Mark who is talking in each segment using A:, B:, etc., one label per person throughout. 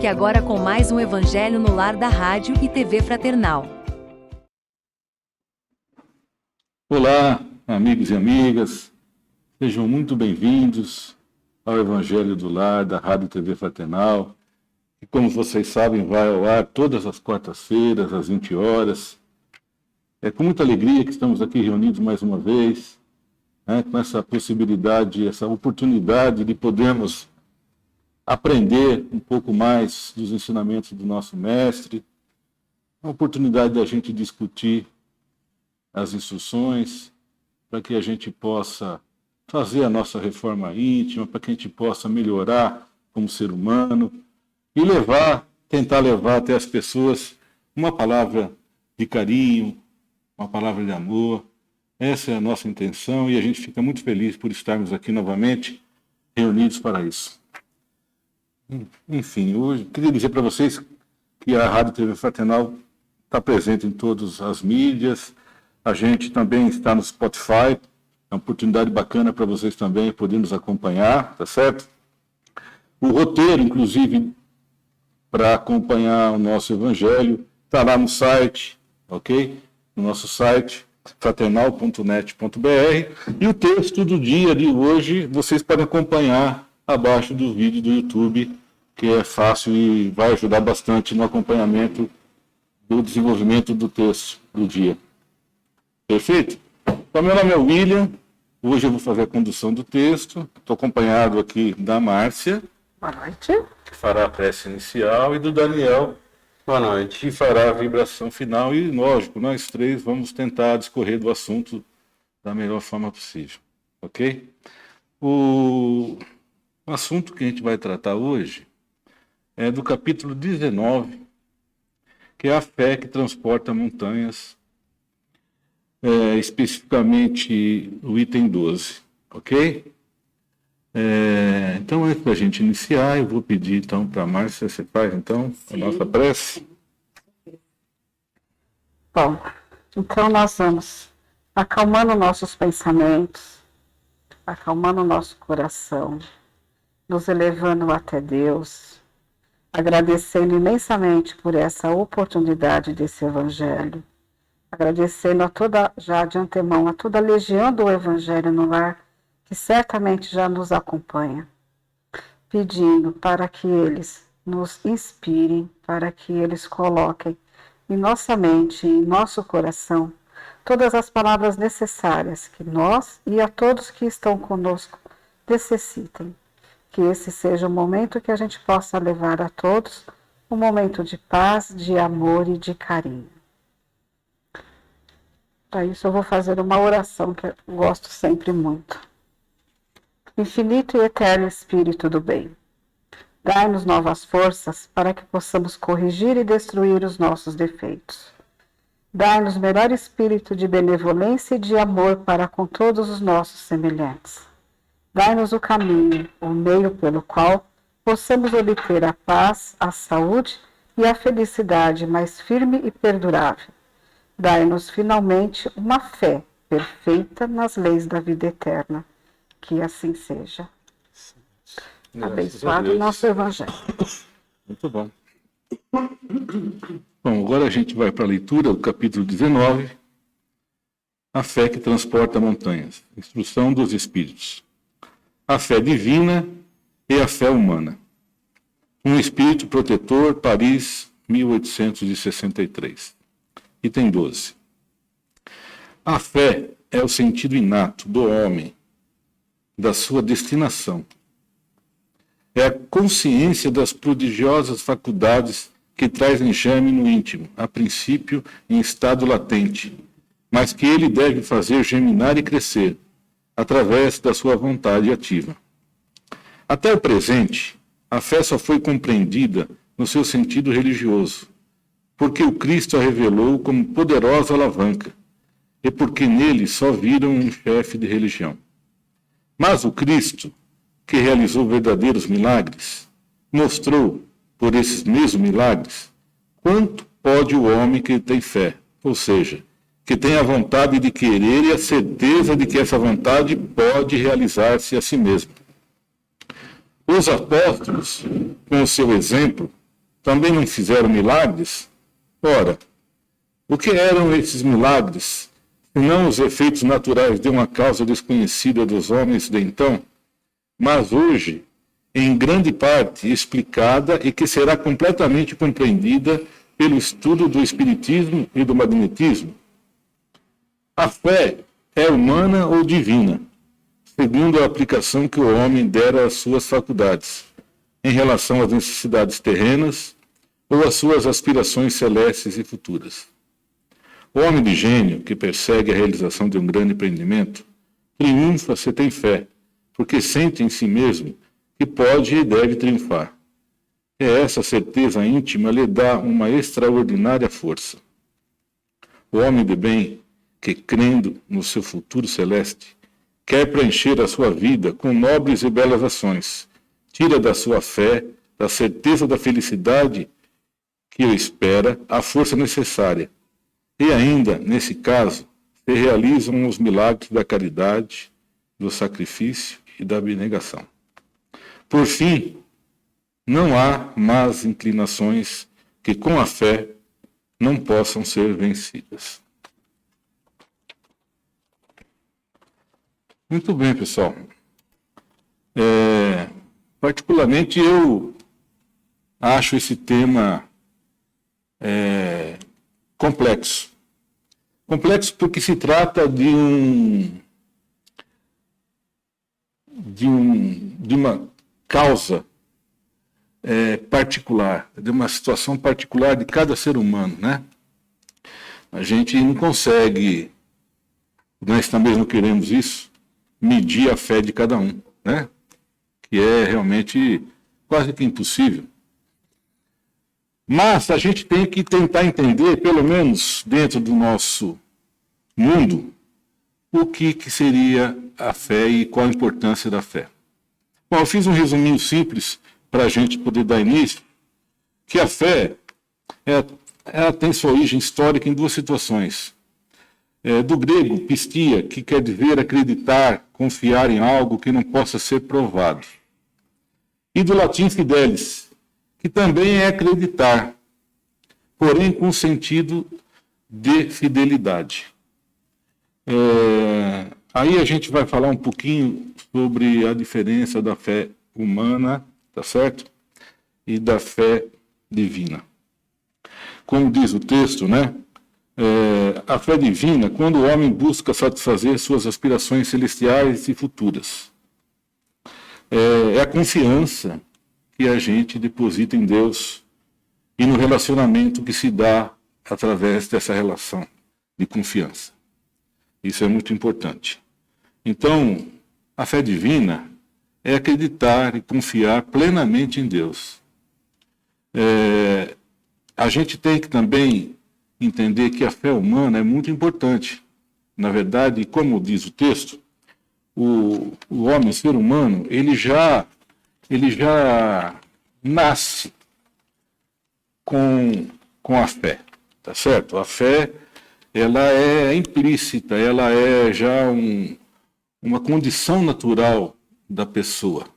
A: Fique agora com mais um Evangelho no Lar da Rádio e TV Fraternal.
B: Olá, amigos e amigas. Sejam muito bem-vindos ao Evangelho do Lar da Rádio e TV Fraternal. E como vocês sabem, vai ao ar todas as quartas-feiras, às 20 horas. É com muita alegria que estamos aqui reunidos mais uma vez, com essa possibilidade, essa oportunidade de podermos aprender um pouco mais dos ensinamentos do nosso mestre, a oportunidade da gente discutir as instruções, para que a gente possa fazer a nossa reforma íntima, para que a gente possa melhorar como ser humano e tentar levar até as pessoas uma palavra de carinho, uma palavra de amor. Essa é a nossa intenção e a gente fica muito feliz por estarmos aqui novamente reunidos para isso. Enfim, hoje queria dizer para vocês que a Rádio TV Fraternal está presente em todas as mídias. A gente também está no Spotify. É uma oportunidade bacana para vocês também poderem nos acompanhar, tá certo? O roteiro, inclusive, para acompanhar o nosso evangelho, está lá no site, ok? No nosso site, fraternal.net.br. E o texto do dia de hoje, vocês podem acompanhar abaixo do vídeo do YouTube, que é fácil e vai ajudar bastante no acompanhamento do desenvolvimento do texto do dia. Perfeito? Então, meu nome é William. Hoje eu vou fazer a condução do texto. Estou acompanhado aqui da Márcia.
C: Boa noite.
B: Que fará a prece inicial, e do Daniel.
D: Boa noite.
B: Que fará a vibração final. E, lógico, nós três vamos tentar discorrer do assunto da melhor forma possível. Ok? O assunto que a gente vai tratar hoje é do capítulo 19, que é a fé que transporta montanhas, especificamente o item 12, ok? Então, antes da gente iniciar, eu vou pedir então para a Márcia, você faz então a nossa prece?
C: Bom, então nós vamos acalmando nossos pensamentos, acalmando nosso coração, nos elevando até Deus, agradecendo imensamente por essa oportunidade desse Evangelho, agradecendo já de antemão a toda a legião do Evangelho no lar, que certamente já nos acompanha, pedindo para que eles nos inspirem, para que eles coloquem em nossa mente, em nosso coração, todas as palavras necessárias que nós e a todos que estão conosco necessitem. Que esse seja o momento que a gente possa levar a todos um momento de paz, de amor e de carinho. Para isso eu vou fazer uma oração que eu gosto sempre muito. Infinito e eterno Espírito do bem, dai-nos novas forças para que possamos corrigir e destruir os nossos defeitos. Dai-nos melhor espírito de benevolência e de amor para com todos os nossos semelhantes. Dai-nos o caminho, o meio pelo qual possamos obter a paz, a saúde e a felicidade mais firme e perdurável. Dai-nos finalmente uma fé perfeita nas leis da vida eterna. Que assim seja. Abençoado o nosso Evangelho.
B: Muito bom. Bom, agora a gente vai para a leitura do capítulo 19, a fé que transporta montanhas, instrução dos Espíritos. A fé divina e a fé humana. Um Espírito Protetor, Paris, 1863. Item 12. A fé é o sentido inato do homem, da sua destinação. É a consciência das prodigiosas faculdades que traz enxame no íntimo, a princípio em estado latente, mas que ele deve fazer germinar e crescer, através da sua vontade ativa. Até o presente, a fé só foi compreendida no seu sentido religioso, porque o Cristo a revelou como poderosa alavanca, e porque nele só viram um chefe de religião. Mas o Cristo, que realizou verdadeiros milagres, mostrou, por esses mesmos milagres, quanto pode o homem que tem fé, ou seja, que tem a vontade de querer e a certeza de que essa vontade pode realizar-se a si mesmo. Os apóstolos, com o seu exemplo, também não fizeram milagres? Ora, o que eram esses milagres, senão os efeitos naturais de uma causa desconhecida dos homens de então, mas hoje, em grande parte, explicada e que será completamente compreendida pelo estudo do espiritismo e do magnetismo? A fé é humana ou divina, segundo a aplicação que o homem dera às suas faculdades, em relação às necessidades terrenas ou às suas aspirações celestes e futuras. O homem de gênio, que persegue a realização de um grande empreendimento, triunfa se tem fé, porque sente em si mesmo que pode e deve triunfar. E essa certeza íntima lhe dá uma extraordinária força. O homem de bem, que crendo no seu futuro celeste, quer preencher a sua vida com nobres e belas ações, tira da sua fé, da certeza da felicidade que o espera, a força necessária. E ainda, nesse caso, se realizam os milagres da caridade, do sacrifício e da abnegação. Por fim, não há más inclinações que com a fé não possam ser vencidas. Muito bem, pessoal. Particularmente eu acho esse tema complexo. Complexo porque se trata de uma causa particular, de uma situação particular de cada ser humano, né? A gente não consegue, nós também não queremos isso, medir a fé de cada um, né? Que é realmente quase que impossível. Mas a gente tem que tentar entender, pelo menos dentro do nosso mundo, o que seria a fé e qual a importância da fé. Bom, eu fiz um resuminho simples para a gente poder dar início, que a fé ela tem sua origem histórica em duas situações. Do grego, pistia, que quer dizer acreditar, confiar em algo que não possa ser provado. E do latim fidelis, que também é acreditar, porém com sentido de fidelidade. Aí a gente vai falar um pouquinho sobre a diferença da fé humana, tá certo? E da fé divina. Como diz o texto, né? A fé divina, quando o homem busca satisfazer suas aspirações celestiais e futuras. É a confiança que a gente deposita em Deus e no relacionamento que se dá através dessa relação de confiança. Isso é muito importante. Então, a fé divina é acreditar e confiar plenamente em Deus. A gente tem que também entender que a fé humana é muito importante. Na verdade, como diz o texto, o homem, o ser humano, ele já nasce com a fé, tá certo? A fé, ela é implícita, ela é já uma condição natural da pessoa.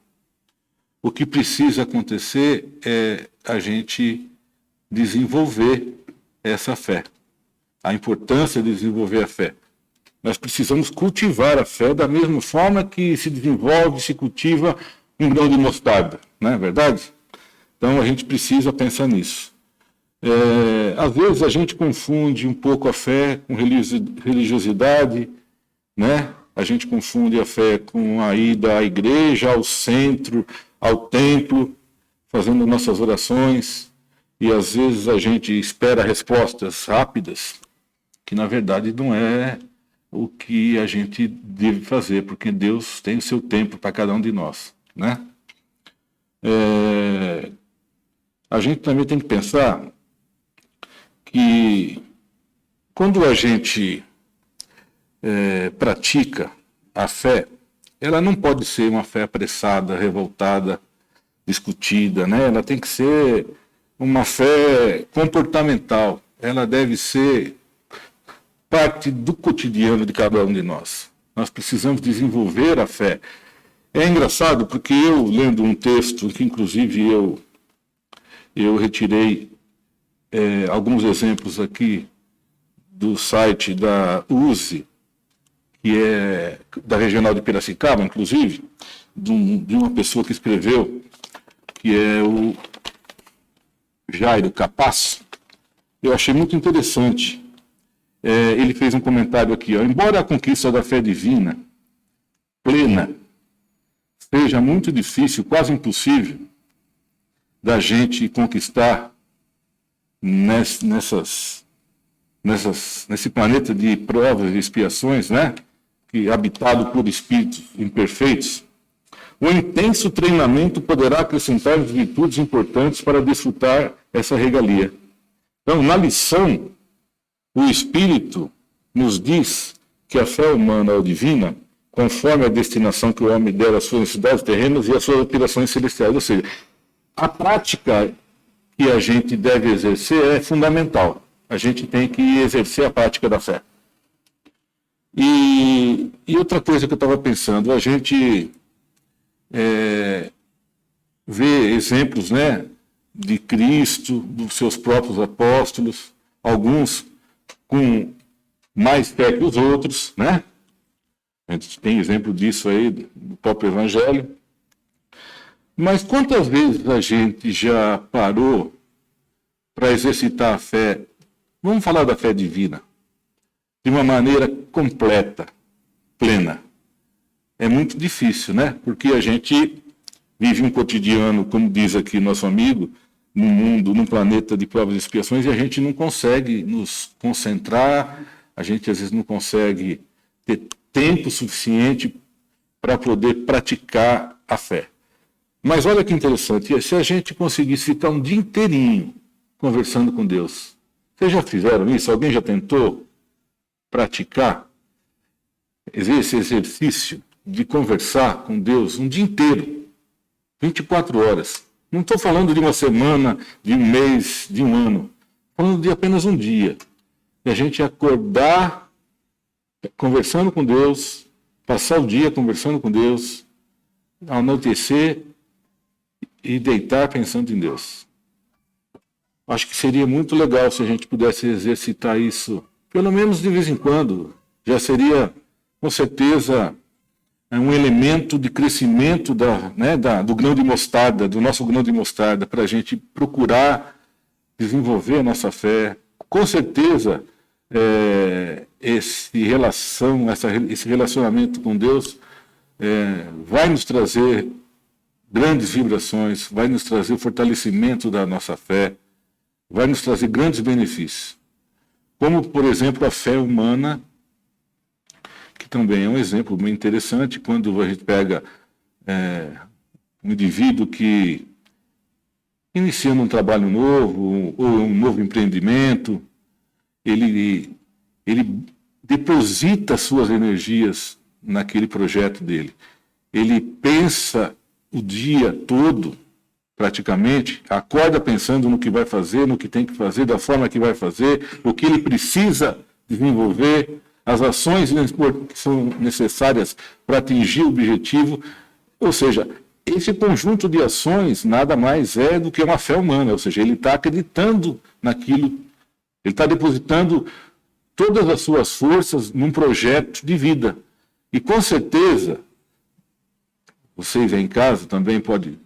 B: O que precisa acontecer é a gente desenvolver essa fé. A importância de desenvolver a fé. Nós precisamos cultivar a fé da mesma forma que se desenvolve, se cultiva um grão de mostarda, não é verdade? Então a gente precisa pensar nisso. Às vezes a gente confunde um pouco a fé com religiosidade, né? A gente confunde a fé com a ida à igreja, ao centro, ao templo, fazendo nossas orações, e às vezes a gente espera respostas rápidas, que na verdade não é o que a gente deve fazer, porque Deus tem o seu tempo para cada um de nós, né? A gente também tem que pensar que quando a gente pratica a fé, ela não pode ser uma fé apressada, revoltada, discutida, né? Ela tem que ser uma fé comportamental, ela deve ser parte do cotidiano de cada um de nós. Nós precisamos desenvolver a fé. É engraçado porque eu, lendo um texto que inclusive eu retirei alguns exemplos aqui do site da USE, que é da Regional de Piracicaba, inclusive, de uma pessoa que escreveu, que é o Jairo Capaz. Eu achei muito interessante. Ele fez um comentário aqui, ó, embora a conquista da fé divina plena seja muito difícil, quase impossível, da gente conquistar nesse planeta de provas e expiações, né? Que habitado por espíritos imperfeitos, o intenso treinamento poderá acrescentar virtudes importantes para desfrutar essa regalia. Então, na lição, o Espírito nos diz que a fé humana ou divina, conforme a destinação que o homem der às suas necessidades terrenas e às suas aspirações celestiais. Ou seja, a prática que a gente deve exercer é fundamental. A gente tem que exercer a prática da fé. E outra coisa que eu estava pensando, a gente vê exemplos, né, de Cristo, dos seus próprios apóstolos, alguns com mais fé que os outros, né? A gente tem exemplo disso aí do próprio Evangelho. Mas quantas vezes a gente já parou para exercitar a fé, vamos falar da fé divina, de uma maneira completa, plena? É muito difícil, né? Porque a gente vive um cotidiano, como diz aqui nosso amigo, num mundo, num planeta de provas e expiações, e a gente não consegue nos concentrar, a gente às vezes não consegue ter tempo suficiente para poder praticar a fé. Mas olha que interessante, se a gente conseguisse ficar um dia inteirinho conversando com Deus, vocês já fizeram isso? Alguém já tentou praticar esse exercício de conversar com Deus um dia inteiro, 24 horas? Não estou falando de uma semana, de um mês, de um ano. Estou falando de apenas um dia. E a gente acordar conversando com Deus, passar o dia conversando com Deus, anoitecer e deitar pensando em Deus. Acho que seria muito legal se a gente pudesse exercitar isso, pelo menos de vez em quando. Já seria, com certeza, um elemento de crescimento do grão de mostarda, do nosso grão de mostarda, para a gente procurar desenvolver a nossa fé. Com certeza, esse relacionamento com Deus vai nos trazer grandes vibrações, vai nos trazer fortalecimento da nossa fé, vai nos trazer grandes benefícios. Como, por exemplo, a fé humana, que também é um exemplo bem interessante, quando a gente pega um indivíduo que iniciando um trabalho novo, ou um novo empreendimento, ele deposita suas energias naquele projeto dele. Ele pensa o dia todo, praticamente, acorda pensando no que vai fazer, no que tem que fazer, da forma que vai fazer, o que ele precisa desenvolver, as ações que são necessárias para atingir o objetivo. Ou seja, esse conjunto de ações nada mais é do que uma fé humana, ou seja, ele está acreditando naquilo, ele está depositando todas as suas forças num projeto de vida. E com certeza, vocês aí em casa também podem,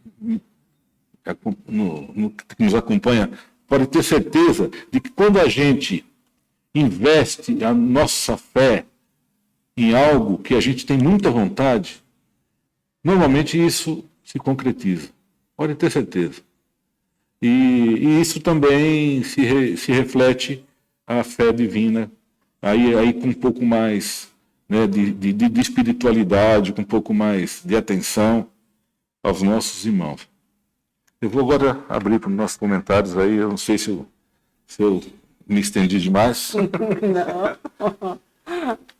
B: que nos acompanha, pode ter certeza de que quando a gente investe a nossa fé em algo que a gente tem muita vontade, normalmente isso se concretiza. Pode ter certeza. E isso também se reflete a fé divina, aí com um pouco mais, né, de espiritualidade, com um pouco mais de atenção aos nossos irmãos. Eu vou agora abrir para os nossos comentários aí, eu não sei se eu me estendi demais.
C: Não.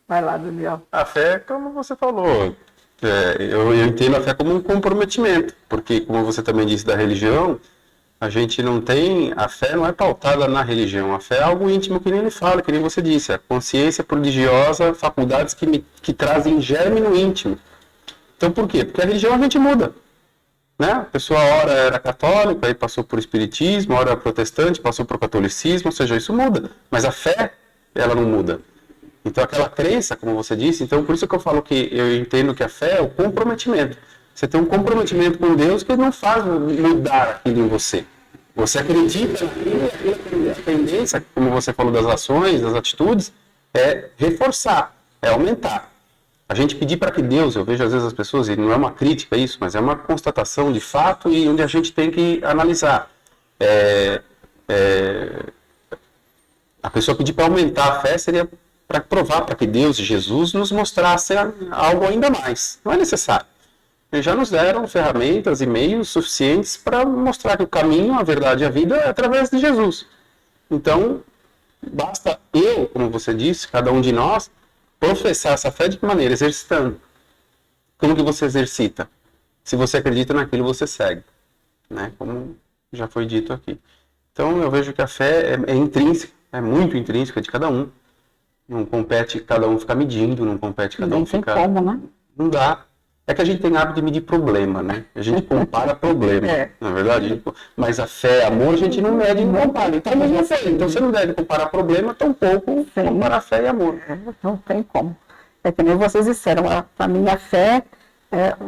C: Vai lá, Daniel.
D: A fé, como você falou, eu entendo a fé como um comprometimento, porque, como você também disse da religião, a gente não tem, a fé não é pautada na religião, a fé é algo íntimo que nem ele fala, que nem você disse, a consciência prodigiosa, faculdades que trazem germe no íntimo. Então por quê? Porque a religião a gente muda. Né? A pessoa ora era católica, aí passou por espiritismo, ora era protestante, passou por catolicismo, ou seja, isso muda. Mas a fé, ela não muda. Então aquela crença, como você disse, então por isso que eu falo que eu entendo que a fé é o comprometimento. Você tem um comprometimento com Deus que não faz mudar aquilo em você. Você acredita naquilo, a tendência, como você falou das ações, das atitudes, é reforçar, é aumentar. A gente pedir para que Deus, eu vejo às vezes as pessoas, e não é uma crítica isso, mas é uma constatação de fato e onde a gente tem que analisar. A pessoa pedir para aumentar a fé seria para provar para que Deus e Jesus nos mostrassem algo ainda mais. Não é necessário. Eles já nos deram ferramentas e meios suficientes para mostrar que o caminho, a verdade e a vida é através de Jesus. Então, basta eu, como você disse, cada um de nós, professar essa fé de que maneira? Exercitando. Como que você exercita? Se você acredita naquilo, você segue. Né? Como já foi dito aqui. Então, eu vejo que a fé é intrínseca, é muito intrínseca de cada um. Não compete cada um ficar medindo, não compete cada um ficar...
C: Não tem como, né?
D: Não dá. É que a gente tem hábito de medir problema, né? A gente compara problema, na verdade. Mas a fé, amor, a gente não mede e não compara. Então, então você não deve comparar problema, tampouco comparar fé e amor.
C: Não tem como. É que nem vocês disseram, a minha fé,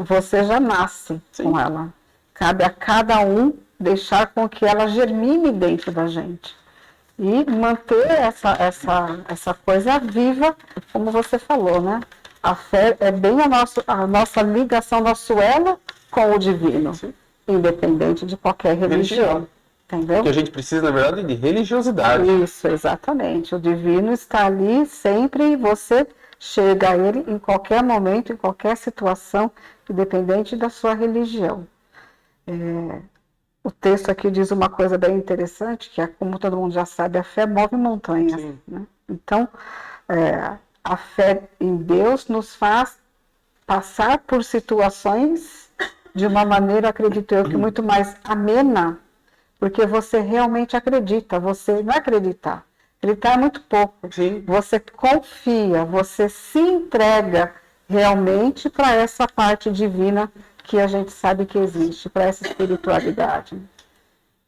C: você já nasce com ela. Cabe a cada um deixar com que ela germine dentro da gente. E manter essa coisa viva, como você falou, né? A fé é bem a nossa ligação, nosso elo com o divino, independente de qualquer religião. Entendeu?
D: Porque a gente precisa, na verdade, de religiosidade.
C: Isso, exatamente. O divino está ali sempre e você chega a ele em qualquer momento, em qualquer situação, independente da sua religião. O texto aqui diz uma coisa bem interessante, que é, como todo mundo já sabe, a fé move montanhas. Né? Então, a fé em Deus nos faz passar por situações de uma maneira, acredito eu, que muito mais amena, porque você realmente acredita, você não acreditar. Acreditar é muito pouco.
D: Sim.
C: Você confia, você se entrega realmente para essa parte divina que a gente sabe que existe, para essa espiritualidade.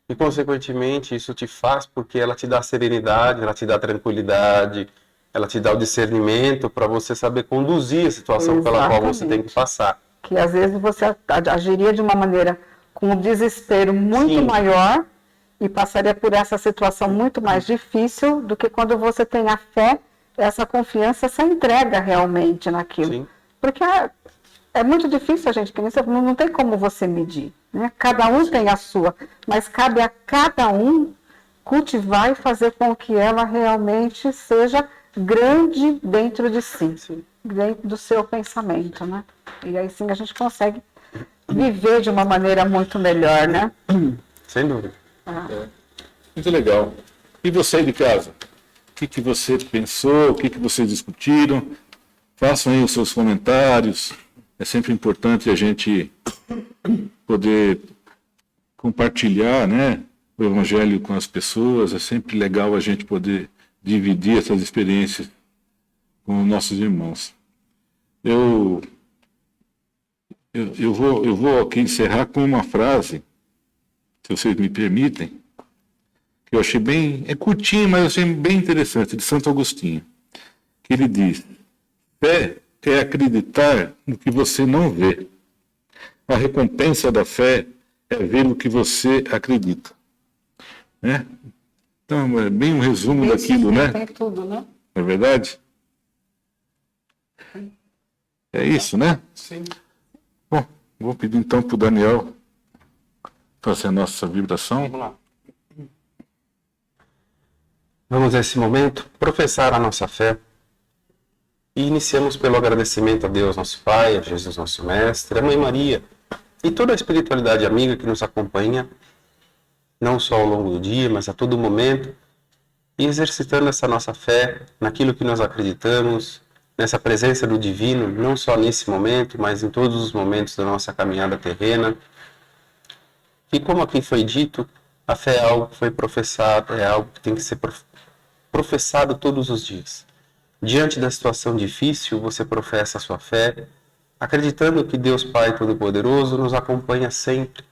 D: E, consequentemente, isso te faz porque ela te dá serenidade, ela te dá tranquilidade, ela te dá o discernimento para você saber conduzir a situação pela qual você tem que passar.
C: Que às vezes você agiria de uma maneira com um desespero muito maior e passaria por essa situação muito mais difícil do que quando você tem a fé, essa confiança, essa entrega realmente naquilo.
D: Sim.
C: Porque é muito difícil a gente pensar, não tem como você medir. Né? Cada um tem a sua, mas cabe a cada um cultivar e fazer com que ela realmente seja grande dentro de si, dentro do seu pensamento, né? E aí sim a gente consegue viver de uma maneira muito melhor, né?
D: Sem dúvida.
B: Muito legal. E você de casa? O que você pensou? O que vocês discutiram? Façam aí os seus comentários. É sempre importante a gente poder compartilhar, né, o Evangelho com as pessoas. É sempre legal a gente poder dividir essas experiências com nossos irmãos. Eu vou aqui encerrar com uma frase, se vocês me permitem, que eu achei é curtinho, mas eu achei bem interessante, de Santo Agostinho, que ele diz: fé é acreditar no que você não vê. A recompensa da fé é ver o que você acredita. Né? Então, é bem um resumo daquilo, né?
C: Tem tudo, né?
B: Não é verdade? É isso, né?
D: Sim.
B: Bom, vou pedir então para o Daniel fazer a nossa vibração.
D: Vamos lá. Vamos nesse momento professar a nossa fé e iniciamos pelo agradecimento a Deus, nosso Pai, a Jesus, nosso Mestre, a Mãe Maria e toda a espiritualidade amiga que nos acompanha, não só ao longo do dia, mas a todo momento, e exercitando essa nossa fé naquilo que nós acreditamos, nessa presença do Divino, não só nesse momento, mas em todos os momentos da nossa caminhada terrena. E como aqui foi dito, a fé é algo que foi professado, é algo que tem que ser professado todos os dias. Diante da situação difícil, você professa a sua fé, acreditando que Deus Pai Todo-Poderoso nos acompanha sempre,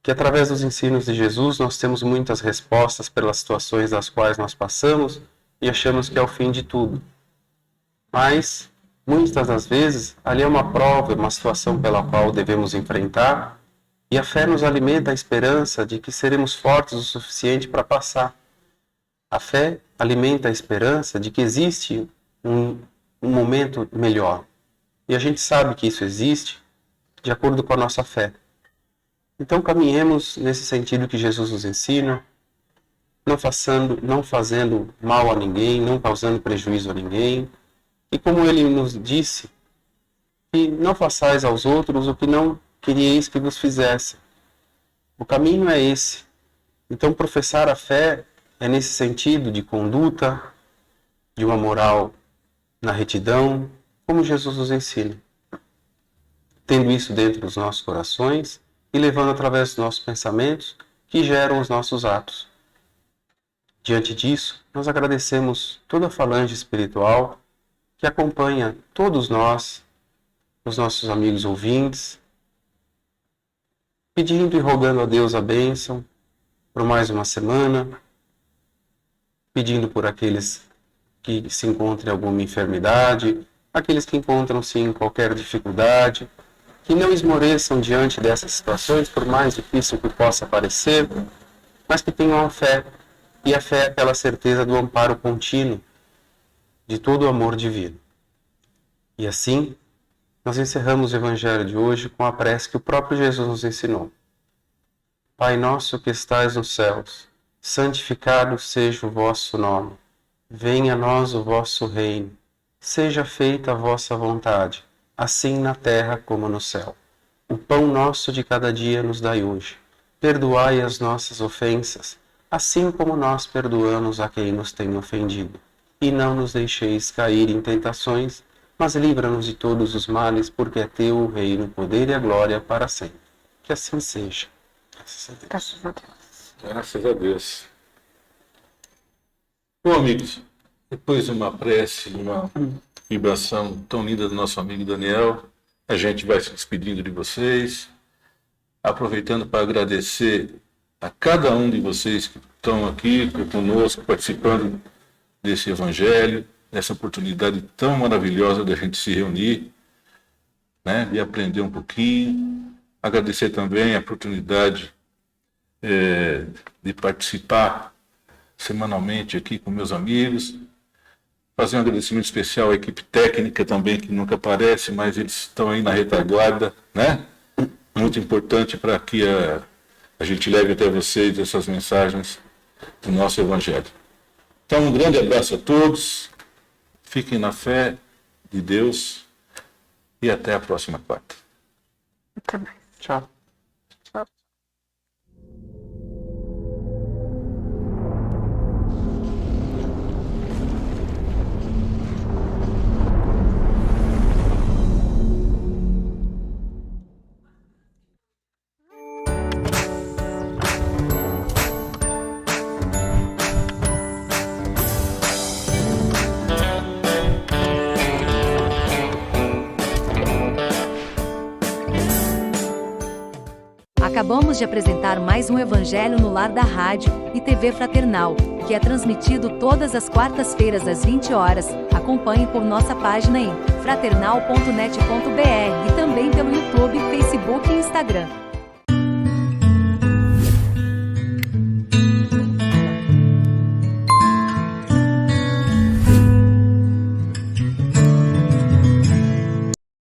D: que através dos ensinos de Jesus nós temos muitas respostas pelas situações das quais nós passamos e achamos que é o fim de tudo. Mas, muitas das vezes, ali é uma prova, uma situação pela qual devemos enfrentar, e a fé nos alimenta a esperança de que seremos fortes o suficiente para passar. A fé alimenta a esperança de que existe um momento melhor. E a gente sabe que isso existe de acordo com a nossa fé. Então caminhemos nesse sentido que Jesus nos ensina, não fazendo mal a ninguém, não causando prejuízo a ninguém. E como ele nos disse, que não façais aos outros o que não queríeis que vos fizesse. O caminho é esse. Então professar a fé é nesse sentido de conduta, de uma moral na retidão, como Jesus nos ensina. Tendo isso dentro dos nossos corações e levando através dos nossos pensamentos que geram os nossos atos. Diante disso, nós agradecemos toda a falange espiritual que acompanha todos nós, os nossos amigos ouvintes, pedindo e rogando a Deus a bênção por mais uma semana, pedindo por aqueles que se encontram em alguma enfermidade, aqueles que encontram-se em qualquer dificuldade, que não esmoreçam diante dessas situações, por mais difícil que possa parecer, mas que tenham a fé, e a fé é aquela certeza do amparo contínuo de todo o amor divino. E assim, nós encerramos o Evangelho de hoje com a prece que o próprio Jesus nos ensinou. Pai nosso que estais nos céus, santificado seja o vosso nome. Venha a nós o vosso reino. Seja feita a vossa vontade, assim na terra como no céu. O pão nosso de cada dia nos dai hoje. Perdoai as nossas ofensas, assim como nós perdoamos a quem nos tem ofendido. E não nos deixeis cair em tentações, mas livra-nos de todos os males, porque é teu o reino, o poder e a glória para sempre. Que assim seja.
C: Graças a Deus.
B: Graças a Deus. Bom, amigos, depois de uma prece, uma vibração tão linda do nosso amigo Daniel, a gente vai se despedindo de vocês, aproveitando para agradecer a cada um de vocês que estão aqui conosco, participando desse Evangelho, dessa oportunidade tão maravilhosa de a gente se reunir, né, de aprender um pouquinho. Agradecer também a oportunidade de participar semanalmente aqui com meus amigos. Fazer um agradecimento especial à equipe técnica também, que nunca aparece, mas eles estão aí na retaguarda, né? Muito importante para que a gente leve até vocês essas mensagens do nosso Evangelho. Então, um grande abraço a todos, fiquem na fé de Deus e até a próxima quarta.
C: Até mais.
D: Tchau.
C: Tchau.
A: Acabamos de apresentar mais um Evangelho no Lar da Rádio e TV Fraternal, que é transmitido todas as quartas-feiras às 20 horas. Acompanhe por nossa página em fraternal.net.br e também pelo YouTube, Facebook e Instagram.